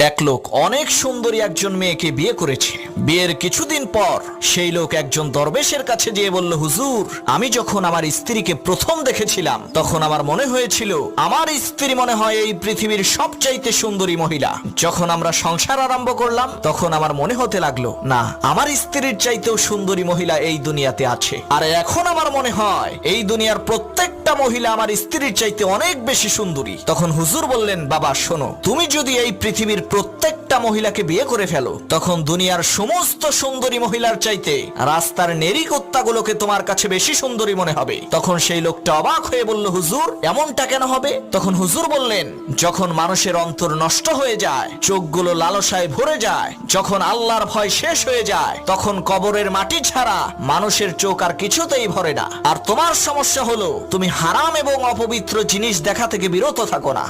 এক লোক অনেক সুন্দরী একজন মেয়েকে বিয়ে করেছে। বিয়ের কিছুদিন পর সেই লোক একজন দরবেশের কাছে গিয়ে বলল, হুজুর, আমি যখন আমার স্ত্রীকে প্রথম দেখেছিলাম তখন আমার মনে হয়েছিল আমার স্ত্রী মনে হয় এই পৃথিবীর সবচাইতে সুন্দরী মহিলা। যখন আমরা সংসার আরম্ভ করলাম তখন আমার মনে হতে লাগলো, না, আমার স্ত্রীর চাইতেও সুন্দরী মহিলা এই দুনিয়াতে আছে। আর এখন আমার মনে হয় এই দুনিয়ার প্রত্যেকটা মহিলা আমার স্ত্রীর চাইতে অনেক বেশি সুন্দরী। তখন হুজুর বললেন, বাবা শোনো, তুমি যদি এই পৃথিবীর প্রত্যেকটা মহিলাকে বিয়ে করে ফেলো তখন দুনিয়ার সমস্ত সুন্দরী মহিলার চাইতে রাস্তার নেরি কুত্তাগুলোকে তোমার কাছে বেশি সুন্দরী মনে হবে। তখন সেই লোকটা অবাক হয়ে বলল, হুজুর, এমনটা কেন হবে? তখন হুজুর বললেন, যখন মানুষের অন্তর নষ্ট হয়ে যায়, চোখগুলো লালসায় ভরে যায়, যখন আল্লাহর ভয় শেষ হয়ে যায়, তখন কবরের মাটি ছাড়া মানুষের চোখ আর কিছুতেই ভরে না। আর তোমার সমস্যা হলো তুমি হারাম এবং অপবিত্র জিনিস দেখা থেকে বিরত থাকো না।